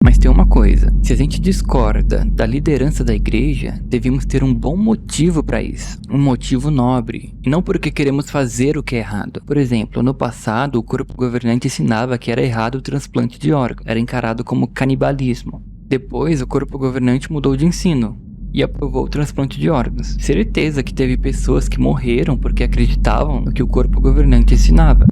Mas tem uma coisa, se a gente discorda da liderança da igreja, devemos ter um bom motivo para isso, um motivo nobre, e não porque queremos fazer o que é errado. Por exemplo, no passado, o corpo governante ensinava que era errado o transplante de órgãos, era encarado como canibalismo. Depois, o corpo governante mudou de ensino e aprovou o transplante de órgãos. Certeza que teve pessoas que morreram porque acreditavam no que o corpo governante ensinava.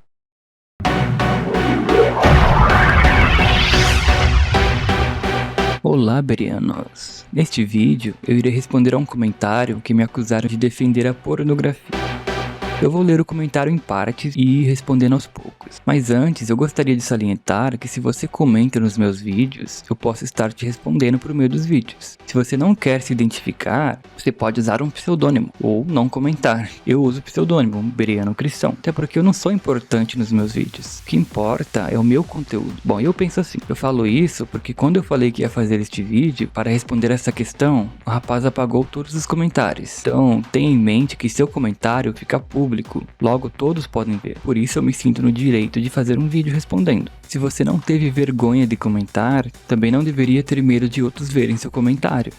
Olá, Berianos! Neste vídeo, eu irei responder a um comentário que me acusaram de defender a pornografia. Eu vou ler o comentário em partes e ir respondendo aos poucos. Mas antes, eu gostaria de salientar que se você comenta nos meus vídeos, eu posso estar te respondendo por meio dos vídeos. Se você não quer se identificar, você pode usar um pseudônimo ou não comentar. Eu uso o pseudônimo, Beriano Cristão, até porque eu não sou importante nos meus vídeos. O que importa é o meu conteúdo. Bom, eu penso assim, eu falo isso porque quando eu falei que ia fazer este vídeo para responder essa questão, o rapaz apagou todos os comentários. Então, tenha em mente que seu comentário fica público, logo todos podem ver. Por isso eu me sinto no direito de fazer um vídeo respondendo. Se você não teve vergonha de comentar, também não deveria ter medo de outros verem seu comentário.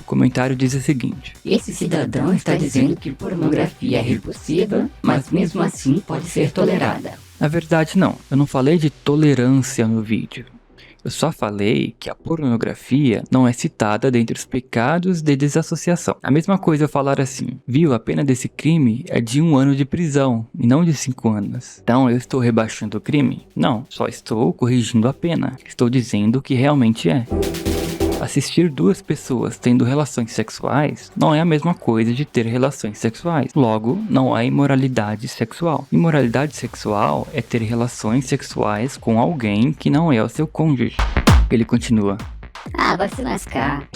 O comentário diz o seguinte: esse cidadão está dizendo que pornografia é repulsiva, mas mesmo assim pode ser tolerada. Na verdade não, eu não falei de tolerância no vídeo. Eu só falei que a pornografia não é citada dentre os pecados de desassociação. A mesma coisa eu falar assim, viu, a pena desse crime é de 1 ano de prisão e não de 5 anos. Então eu estou rebaixando o crime? Não, só estou corrigindo a pena. Estou dizendo o que realmente é. Assistir 2 pessoas tendo relações sexuais não é a mesma coisa de ter relações sexuais. Logo, não há imoralidade sexual. Imoralidade sexual é ter relações sexuais com alguém que não é o seu cônjuge. Ele continua: Ah, vai se lascar.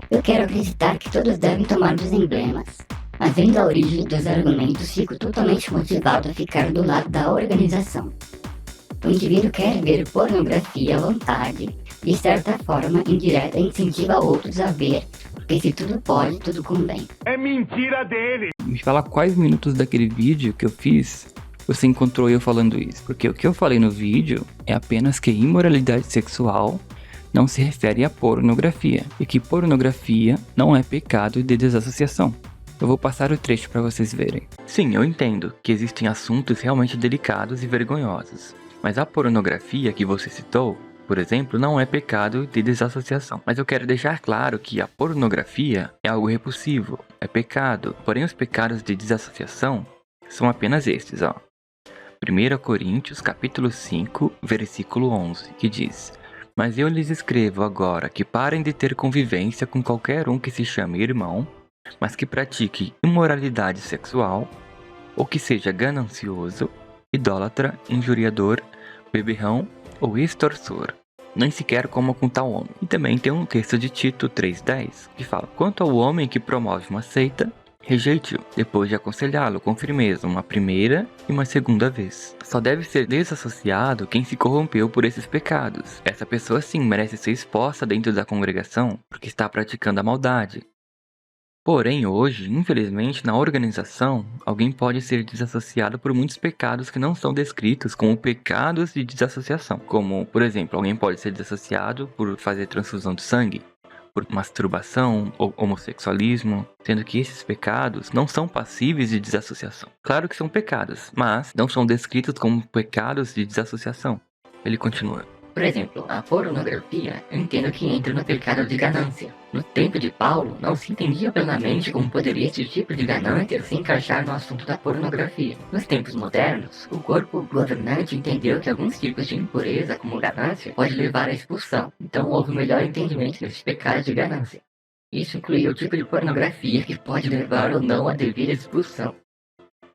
Eu quero acreditar que todos devem tomar dos emblemas. Mas vendo a origem dos argumentos, fico totalmente motivado a ficar do lado da organização. O indivíduo quer ver pornografia à vontade. De certa forma, indireta, incentiva outros a ver, porque se tudo pode, tudo convém. É mentira dele! Me fala quais minutos daquele vídeo que eu fiz você encontrou eu falando isso. Porque o que eu falei no vídeo é apenas que imoralidade sexual não se refere à pornografia. E que pornografia não é pecado de desassociação. Eu vou passar o trecho para vocês verem. Sim, eu entendo que existem assuntos realmente delicados e vergonhosos. Mas a pornografia que você citou, por exemplo, não é pecado de desassociação. Mas eu quero deixar claro que a pornografia é algo repulsivo, é pecado. Porém, os pecados de desassociação são apenas estes, ó. 1 Coríntios, capítulo 5, versículo 11, que diz: Mas eu lhes escrevo agora que parem de ter convivência com qualquer um que se chame irmão, mas que pratique imoralidade sexual, ou que seja ganancioso, idólatra, injuriador, beberrão ou extorsor, nem sequer coma com tal homem. E também tem um texto de Tito 3,10, que fala: Quanto ao homem que promove uma seita, rejeite-o, depois de aconselhá-lo com firmeza uma primeira e uma segunda vez. Só deve ser desassociado quem se corrompeu por esses pecados. Essa pessoa sim merece ser exposta dentro da congregação, porque está praticando a maldade. Porém, hoje, infelizmente, na organização, alguém pode ser desassociado por muitos pecados que não são descritos como pecados de desassociação. Como, por exemplo, alguém pode ser desassociado por fazer transfusão de sangue, por masturbação ou homossexualismo, sendo que esses pecados não são passíveis de desassociação. Claro que são pecados, mas não são descritos como pecados de desassociação. Ele continua: Por exemplo, a pornografia, eu entendo que entra no pecado de ganância. No tempo de Paulo, não se entendia plenamente como poderia esse tipo de ganância se encaixar no assunto da pornografia. Nos tempos modernos, o corpo governante entendeu que alguns tipos de impureza, como ganância, pode levar à expulsão. Então houve um melhor entendimento desse pecado de ganância. Isso incluía o tipo de pornografia que pode levar ou não à devida expulsão.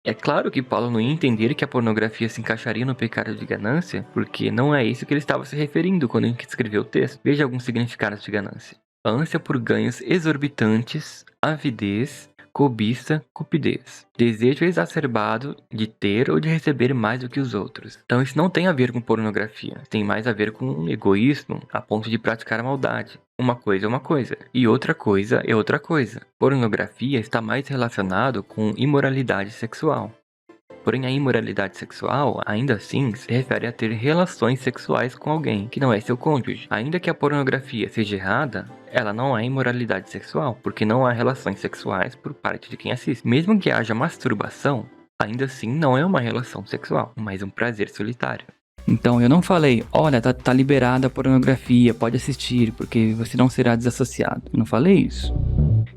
É claro que Paulo não ia entender que a pornografia se encaixaria no pecado de ganância, porque não é isso que ele estava se referindo quando ele escreveu o texto. Veja alguns significados de ganância: ânsia por ganhos exorbitantes, avidez, cobiça, cupidez, desejo exacerbado de ter ou de receber mais do que os outros. Então isso não tem a ver com pornografia, tem mais a ver com egoísmo, a ponto de praticar a maldade. Uma coisa é uma coisa, e outra coisa é outra coisa. Pornografia está mais relacionado com imoralidade sexual. Porém, a imoralidade sexual, ainda assim, se refere a ter relações sexuais com alguém que não é seu cônjuge. Ainda que a pornografia seja errada, ela não é imoralidade sexual, porque não há relações sexuais por parte de quem assiste. Mesmo que haja masturbação, ainda assim não é uma relação sexual, mas um prazer solitário. Então eu não falei, olha, tá liberada a pornografia, pode assistir, porque você não será desassociado. Eu não falei isso.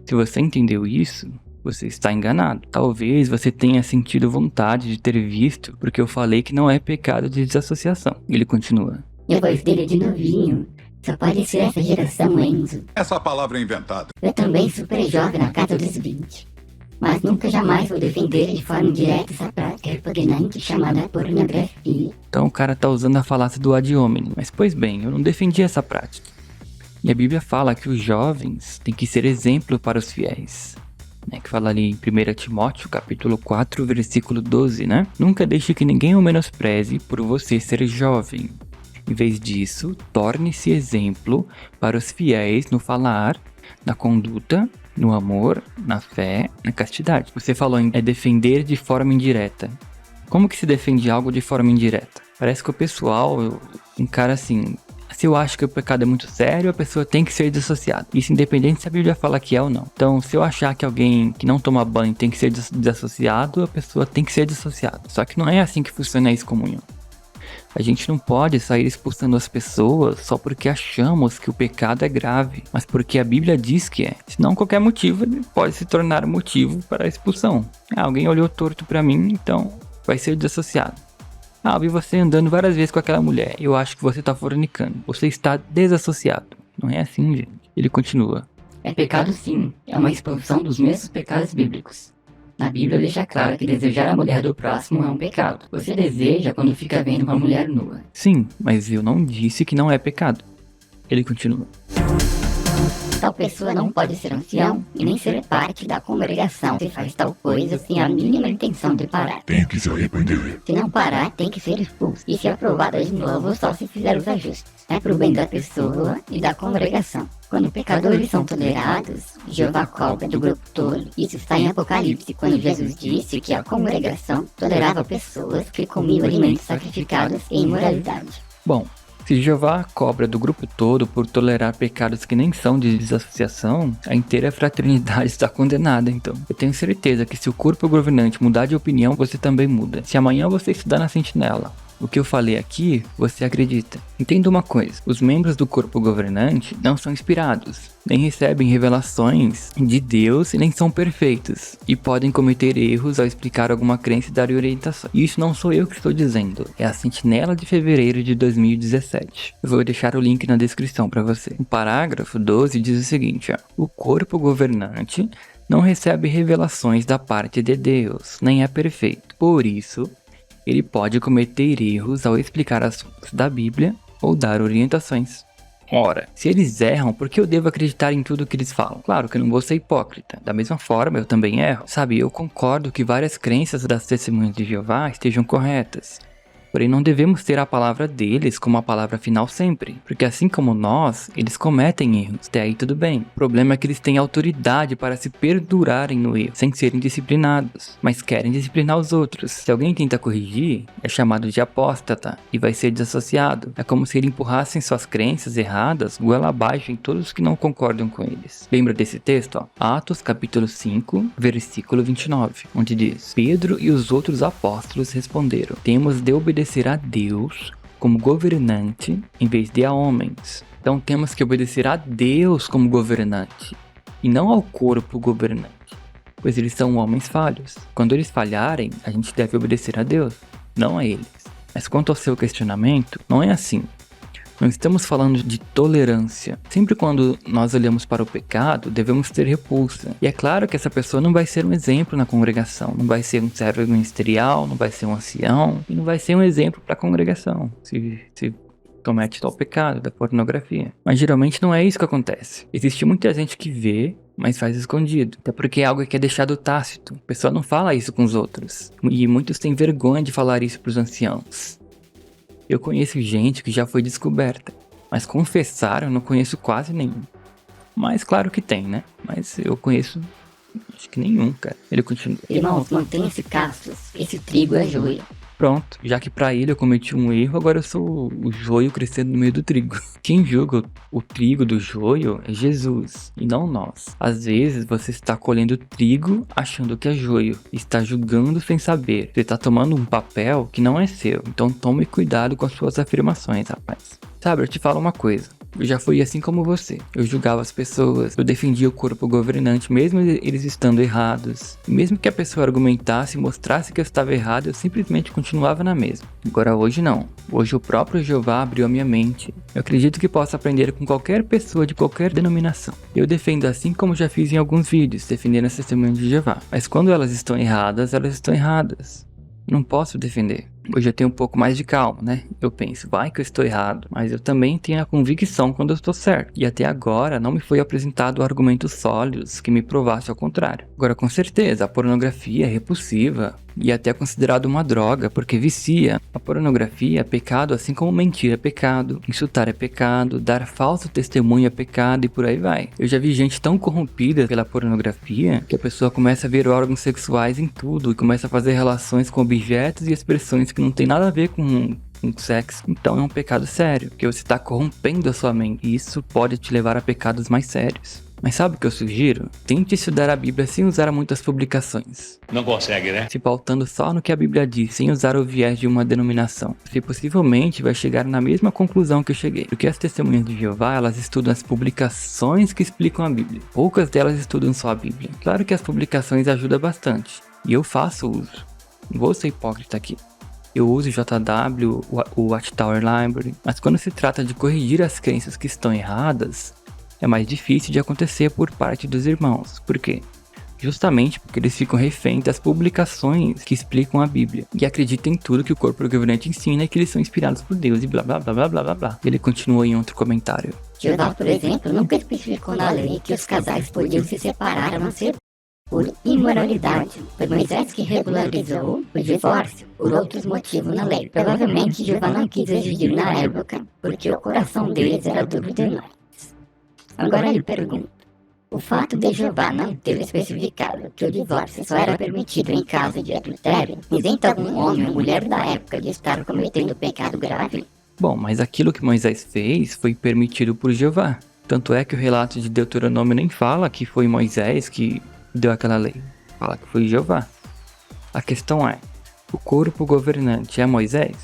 Se você entendeu isso, você está enganado. Talvez você tenha sentido vontade de ter visto, porque eu falei que não é pecado de desassociação. Ele continua. E a voz dele é de novinho. Só pode ser essa geração, Enzo. Essa palavra é inventada. Eu também super jovem na casa dos 20. Mas nunca jamais vou defender de forma direta essa prática repugnante chamada pornografia. Então o cara tá usando a falácia do ad hominem. Mas pois bem, eu não defendi essa prática. E a Bíblia fala que os jovens têm que ser exemplo para os fiéis. Que fala ali em 1 Timóteo, capítulo 4, versículo 12, né? Nunca deixe que ninguém o menospreze por você ser jovem. Em vez disso, torne-se exemplo para os fiéis no falar, na conduta, no amor, na fé, na castidade. Você falou em defender de forma indireta. Como que se defende algo de forma indireta? Parece que o pessoal encara assim... Se eu acho que o pecado é muito sério, a pessoa tem que ser desassociada. Isso independente se a Bíblia fala que é ou não. Então, se eu achar que alguém que não toma banho tem que ser desassociado, a pessoa tem que ser desassociada. Só que não é assim que funciona a excomunhão. A gente não pode sair expulsando as pessoas só porque achamos que o pecado é grave, mas porque a Bíblia diz que é. Senão qualquer motivo ele pode se tornar motivo para a expulsão. Alguém olhou torto para mim, então vai ser desassociado. Eu vi você andando várias vezes com aquela mulher. Eu acho que você tá fornicando. Você está desassociado. Não é assim, gente. Ele continua. É pecado sim. É uma expulsão dos mesmos pecados bíblicos. Na Bíblia deixa claro que desejar a mulher do próximo é um pecado. Você deseja quando fica vendo uma mulher nua. Sim, mas eu não disse que não é pecado. Ele continua. Tal pessoa não pode ser ancião e nem ser parte da congregação se faz tal coisa sem a mínima intenção de parar. Tem que se arrepender. Se não parar, tem que ser expulso e ser aprovada de novo só se fizer os ajustes. É pro bem da pessoa e da congregação. Quando pecadores são tolerados, Jeová cobra do grupo todo. Isso está em Apocalipse, quando Jesus disse que a congregação tolerava pessoas que comiam alimentos sacrificados em imoralidade. Bom, se Jeová cobra do grupo todo por tolerar pecados que nem são de desassociação, a inteira fraternidade está condenada, então. Eu tenho certeza que se o corpo governante mudar de opinião, você também muda. Se amanhã você estudar na sentinela, o que eu falei aqui, você acredita. Entenda uma coisa, os membros do corpo governante não são inspirados, nem recebem revelações de Deus e nem são perfeitos, e podem cometer erros ao explicar alguma crença e dar orientação. E isso não sou eu que estou dizendo, é a Sentinela de fevereiro de 2017. Eu vou deixar o link na descrição para você. O parágrafo 12 diz o seguinte, o corpo governante não recebe revelações da parte de Deus, nem é perfeito. Por isso, ele pode cometer erros ao explicar assuntos da Bíblia ou dar orientações. Ora, se eles erram, por que eu devo acreditar em tudo que eles falam? Claro que eu não vou ser hipócrita. Da mesma forma, eu também erro. Sabe, eu concordo que várias crenças das testemunhas de Jeová estejam corretas. Porém, não devemos ter a palavra deles como a palavra final sempre, porque assim como nós, eles cometem erros. Até aí tudo bem. O problema é que eles têm autoridade para se perdurarem no erro, sem serem disciplinados, mas querem disciplinar os outros. Se alguém tenta corrigir, é chamado de apóstata e vai ser desassociado. É como se eles empurrassem suas crenças erradas goela abaixo em todos que não concordam com eles. Lembra desse texto? Atos capítulo 5, versículo 29, onde diz: Pedro e os outros apóstolos responderam: temos de obedecer a Deus como governante em vez de a homens. Então temos que obedecer a Deus como governante e não ao corpo governante, pois eles são homens falhos. Quando eles falharem, a gente deve obedecer a Deus, não a eles. Mas quanto ao seu questionamento, não é assim. Não estamos falando de tolerância. Sempre quando nós olhamos para o pecado, devemos ter repulsa. E é claro que essa pessoa não vai ser um exemplo na congregação. Não vai ser um servo ministerial, não vai ser um ancião. E não vai ser um exemplo para a congregação. Se comete tal pecado da pornografia. Mas geralmente não é isso que acontece. Existe muita gente que vê, mas faz escondido. Até porque é algo que é deixado tácito. A pessoa não fala isso com os outros. E muitos têm vergonha de falar isso para os anciãos. Eu conheço gente que já foi descoberta, mas confessar eu não conheço quase nenhum. Mas claro que tem, né? Mas eu conheço Acho que nenhum, cara. Ele continua. Irmãos, mantenham-se castos, esse trigo é joio. Pronto, já que pra ele eu cometi um erro, agora eu sou o joio crescendo no meio do trigo. Quem julga o trigo do joio é Jesus, e não nós. Às vezes você está colhendo trigo achando que é joio, está julgando sem saber. Você está tomando um papel que não é seu, então tome cuidado com as suas afirmações, rapaz. Sabe, eu te falo uma coisa. Eu já fui assim como você. Eu julgava as pessoas, eu defendia o corpo governante, mesmo eles estando errados. E mesmo que a pessoa argumentasse e mostrasse que eu estava errado, eu simplesmente continuava na mesma. Agora hoje não. Hoje o próprio Jeová abriu a minha mente. Eu acredito que posso aprender com qualquer pessoa de qualquer denominação. Eu defendo assim como já fiz em alguns vídeos, defendendo as testemunhas de Jeová. Mas quando elas estão erradas, elas estão erradas. Não posso defender. Hoje eu tenho um pouco mais de calma, né? Eu penso, vai que eu estou errado, mas eu também tenho a convicção quando eu estou certo. E até agora não me foi apresentado argumentos sólidos que me provassem ao contrário. Agora, com certeza, a pornografia é repulsiva e até é considerado uma droga, porque vicia. A pornografia é pecado, assim como mentir é pecado, insultar é pecado, dar falso testemunho é pecado e por aí vai. Eu já vi gente tão corrompida pela pornografia que a pessoa começa a ver órgãos sexuais em tudo e começa a fazer relações com objetos e expressões que não tem nada a ver com sexo. Então é um pecado sério, porque você está corrompendo a sua mente e isso pode te levar a pecados mais sérios. Mas sabe o que eu sugiro? Tente estudar a Bíblia sem usar muitas publicações. Não consegue, né? Se pautando só no que a Bíblia diz, sem usar o viés de uma denominação. Você possivelmente vai chegar na mesma conclusão que eu cheguei. Porque as testemunhas de Jeová, elas estudam as publicações que explicam a Bíblia. Poucas delas estudam só a Bíblia. Claro que as publicações ajudam bastante. E eu faço uso. Não vou ser hipócrita aqui. Eu uso o JW, o Watchtower Library. Mas quando se trata de corrigir as crenças que estão erradas, é mais difícil de acontecer por parte dos irmãos. Por quê? Justamente porque eles ficam reféns das publicações que explicam a Bíblia. E acreditam em tudo que o corpo governante ensina e que eles são inspirados por Deus e blá blá blá blá blá blá blá. Ele continua em outro comentário. Jeová, por exemplo, nunca especificou na lei que os casais podiam se separar a não ser por imoralidade. Foi Moisés que regularizou o divórcio por outros motivos na lei. Provavelmente Jeová não quis exigir na época, porque o coração deles era duro demais. Agora lhe pergunto, o fato de Jeová não ter especificado que o divórcio só era permitido em caso de adultério, isenta algum homem ou mulher da época de estar cometendo pecado grave? Bom, mas aquilo que Moisés fez foi permitido por Jeová. Tanto é que o relato de Deuteronômio nem fala que foi Moisés que deu aquela lei. Fala que foi Jeová. A questão é, o corpo governante é Moisés?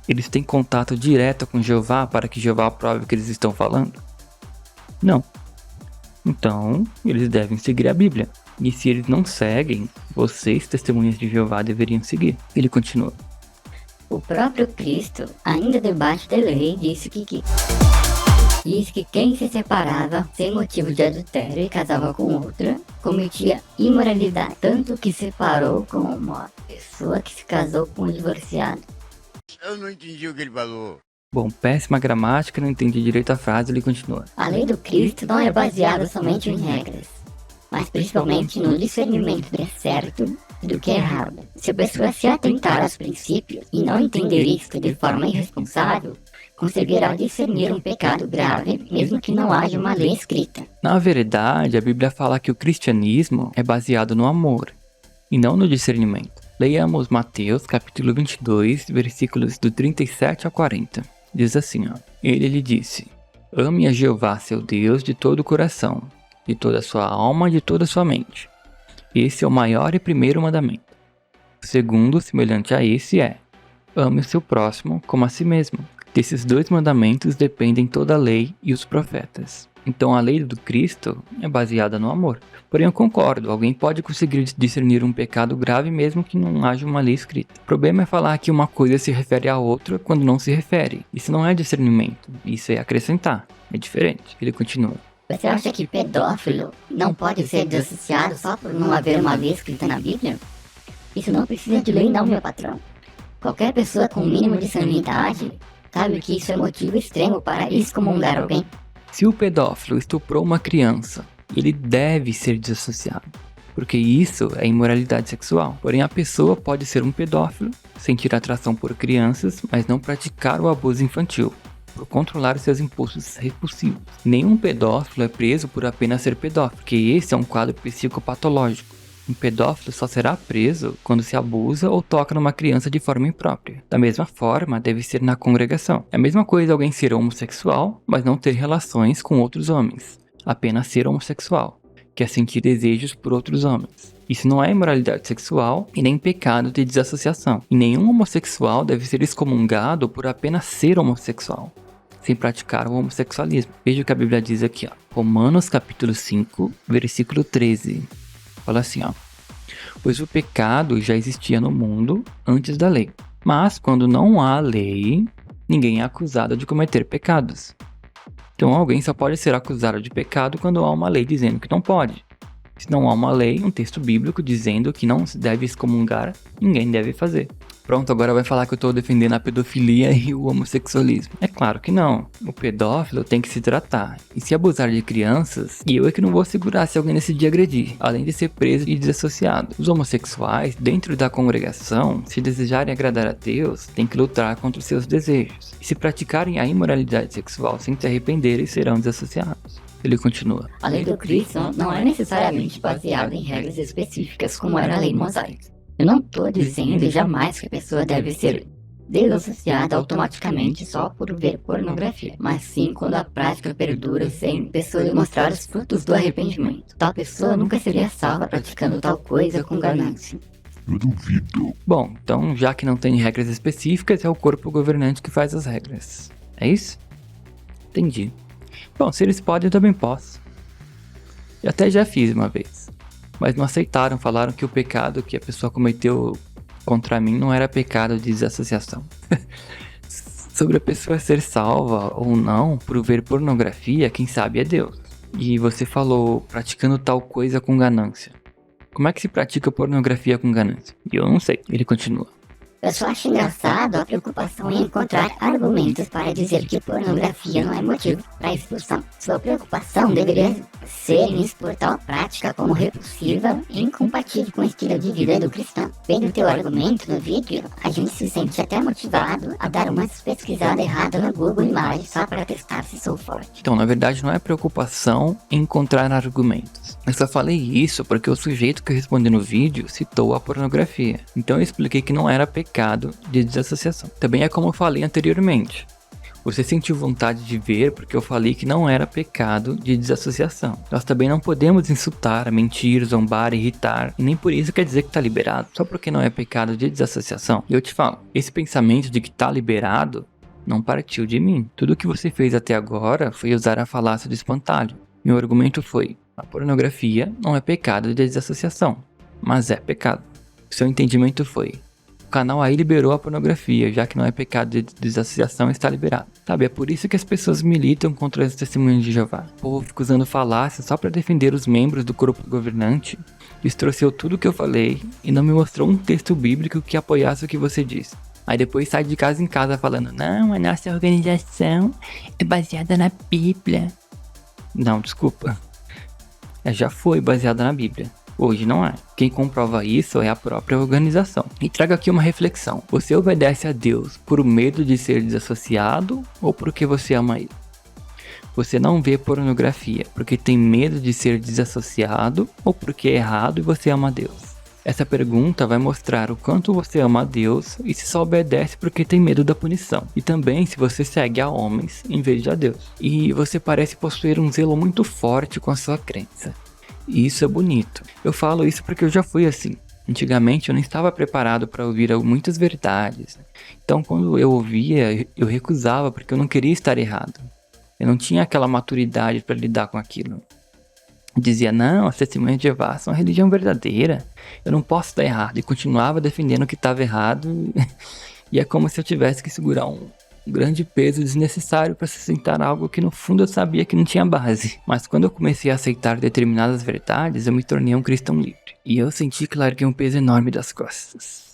Eles têm contato direto com Jeová para que Jeová aprove o que eles estão falando? Não. Então, eles devem seguir a Bíblia. E se eles não seguem, vocês, testemunhas de Jeová, deveriam seguir. Ele continua. O próprio Cristo, ainda debaixo da lei, disse que quem se separava sem motivo de adultério e casava com outra, cometia imoralidade, tanto que separou com uma pessoa que se casou com um divorciado. Eu não entendi o que ele falou. Bom, péssima gramática, não entendi direito a frase, ele continua. A lei do Cristo não é baseada somente em regras, mas principalmente no discernimento do que é certo e do que é errado. Se a pessoa se atentar aos princípios e não entender isto de forma irresponsável, conseguirá discernir um pecado grave, mesmo que não haja uma lei escrita. Na verdade, a Bíblia fala que o cristianismo é baseado no amor, e não no discernimento. Leiamos Mateus capítulo 22, versículos do 37 ao 40. Diz assim, ó. Ele lhe disse, ame a Jeová seu Deus de todo o coração, de toda a sua alma e de toda a sua mente. Esse é o maior e primeiro mandamento. O segundo, semelhante a esse, é, ame o seu próximo como a si mesmo. Desses dois mandamentos dependem toda a lei e os profetas. Então a lei do Cristo é baseada no amor. Porém eu concordo, alguém pode conseguir discernir um pecado grave mesmo que não haja uma lei escrita. O problema é falar que uma coisa se refere à outra quando não se refere. Isso não é discernimento, isso é acrescentar. É diferente. Ele continua. Você acha que pedófilo não pode ser desassociado só por não haver uma lei escrita na Bíblia? Isso não precisa de lei não, meu patrão. Qualquer pessoa com o mínimo de sanidade sabe que isso é motivo extremo para excomungar alguém. Se o pedófilo estuprou uma criança, ele deve ser desassociado, porque isso é imoralidade sexual. Porém, a pessoa pode ser um pedófilo, sentir atração por crianças, mas não praticar o abuso infantil. por controlar seus impulsos repulsivos. Nenhum pedófilo é preso por apenas ser pedófilo, porque esse é um quadro psicopatológico. Um pedófilo só será preso quando se abusa ou toca numa criança de forma imprópria. Da mesma forma, deve ser na congregação. É a mesma coisa alguém ser homossexual, mas não ter relações com outros homens. Apenas ser homossexual, que é sentir desejos por outros homens. Isso não é imoralidade sexual e nem pecado de desassociação. E nenhum homossexual deve ser excomungado por apenas ser homossexual, sem praticar o homossexualismo. Veja o que a Bíblia diz aqui, ó. Romanos capítulo 5, versículo 13. Fala assim, ó. Pois o pecado já existia no mundo antes da lei. Mas quando não há lei, ninguém é acusado de cometer pecados. Então alguém só pode ser acusado de pecado quando há uma lei dizendo que não pode. Se não há uma lei, um texto bíblico dizendo que não se deve excomungar, ninguém deve fazer. Pronto, agora vai falar que eu tô defendendo a pedofilia e o homossexualismo. É claro que não. O pedófilo tem que se tratar. E se abusar de crianças, eu é que não vou segurar se alguém decidir agredir, além de ser preso e desassociado. Os homossexuais, dentro da congregação, se desejarem agradar a Deus, têm que lutar contra os seus desejos. E se praticarem a imoralidade sexual sem se arrependerem, serão desassociados. Ele continua. A lei do Cristo não é necessariamente baseada em regras específicas como era a lei mosaica. Eu não estou dizendo jamais que a pessoa deve ser desassociada automaticamente só por ver pornografia, mas sim quando a prática perdura sem a pessoa demonstrar os frutos do arrependimento. Tal pessoa nunca seria salva praticando tal coisa com ganância. Eu duvido. Bom, então já que não tem regras específicas, é o corpo governante que faz as regras. É isso? Entendi. Bom, se eles podem, eu também posso. Eu até já fiz uma vez. Mas não aceitaram, falaram que o pecado que a pessoa cometeu contra mim não era pecado de desassociação. Sobre a pessoa ser salva ou não por ver pornografia, quem sabe é Deus. E você falou praticando tal coisa com ganância. Como é que se pratica pornografia com ganância? E eu não sei. Ele continua. Eu só acho engraçado a preocupação em encontrar argumentos para dizer que pornografia não é motivo para expulsão. Sua preocupação deveria ser em expor tal prática como repulsiva e incompatível com o estilo de vida do cristão. Vendo teu argumento no vídeo, a gente se sente até motivado a dar uma pesquisada errada no Google Imagens só para testar se sou forte. Então, na verdade, não é preocupação em encontrar argumentos. Eu só falei isso porque o sujeito que respondeu no vídeo citou a pornografia. Então eu expliquei que não era pecado de desassociação. Também é como eu falei anteriormente. Você sentiu vontade de ver porque eu falei que não era pecado de desassociação. Nós também não podemos insultar, mentir, zombar, irritar, e nem por isso quer dizer que tá liberado, só porque não é pecado de desassociação. E eu te falo, esse pensamento de que tá liberado não partiu de mim. Tudo que você fez até agora foi usar a falácia do espantalho. Meu argumento foi, a pornografia não é pecado de desassociação, mas é pecado. Seu entendimento foi, o canal aí liberou a pornografia, já que não é pecado de desassociação, está liberado. Sabe, é por isso que as pessoas militam contra as testemunhas de Jeová. O povo fica usando falácia só para defender os membros do corpo governante, distorceu tudo o que eu falei e não me mostrou um texto bíblico que apoiasse o que você disse. Aí depois sai de casa em casa falando, não, a nossa organização é baseada na Bíblia. Não, desculpa. Já foi baseada na Bíblia. Hoje não é. Quem comprova isso é a própria organização. E trago aqui uma reflexão. Você obedece a Deus por medo de ser desassociado ou porque você ama Ele? Você não vê pornografia porque tem medo de ser desassociado ou porque é errado e você ama a Deus? Essa pergunta vai mostrar o quanto você ama a Deus e se só obedece porque tem medo da punição. E também se você segue a homens em vez de a Deus. E você parece possuir um zelo muito forte com a sua crença. E isso é bonito. Eu falo isso porque eu já fui assim. Antigamente eu não estava preparado para ouvir muitas verdades. Então quando eu ouvia, eu recusava porque eu não queria estar errado. Eu não tinha aquela maturidade para lidar com aquilo. Eu dizia, não, as testemunhas de Jeová são a religião verdadeira. Eu não posso estar errado. E continuava defendendo que estava errado. E é como se eu tivesse que segurar um grande peso desnecessário para sustentar algo que no fundo eu sabia que não tinha base. Mas quando eu comecei a aceitar determinadas verdades, eu me tornei um cristão livre. E eu senti que larguei um peso enorme das costas.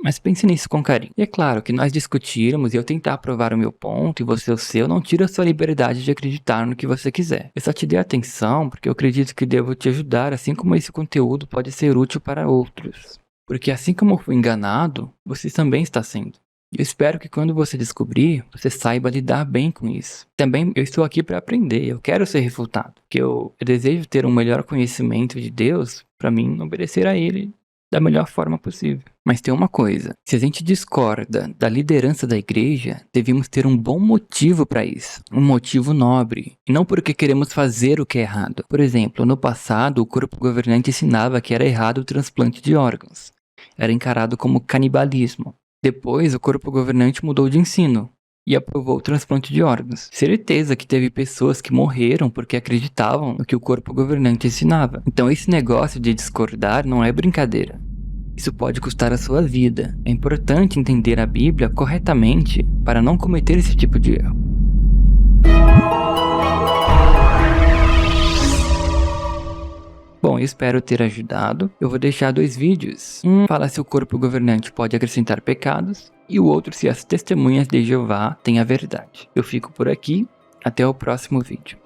Mas pense nisso com carinho. E é claro que nós discutirmos e eu tentar provar o meu ponto e você o seu, não tira a sua liberdade de acreditar no que você quiser. Eu só te dei atenção porque eu acredito que devo te ajudar, assim como esse conteúdo pode ser útil para outros. Porque assim como eu fui enganado, você também está sendo. Eu espero que quando você descobrir, você saiba lidar bem com isso. Também eu estou aqui para aprender, eu quero ser refutado. Que eu desejo ter um melhor conhecimento de Deus para mim obedecer a Ele da melhor forma possível. Mas tem uma coisa, se a gente discorda da liderança da igreja, devemos ter um bom motivo para isso, um motivo nobre, e não porque queremos fazer o que é errado. Por exemplo, no passado, o corpo governante ensinava que era errado o transplante de órgãos. Era encarado como canibalismo. Depois, o corpo governante mudou de ensino e aprovou o transplante de órgãos. Certeza que teve pessoas que morreram porque acreditavam no que o corpo governante ensinava. Então esse negócio de discordar não é brincadeira. Isso pode custar a sua vida. É importante entender a Bíblia corretamente para não cometer esse tipo de erro. Bom, eu espero ter ajudado. Eu vou deixar 2 vídeos. Um fala se o corpo governante pode acrescentar pecados e o outro se as testemunhas de Jeová têm a verdade. Eu fico por aqui. Até o próximo vídeo.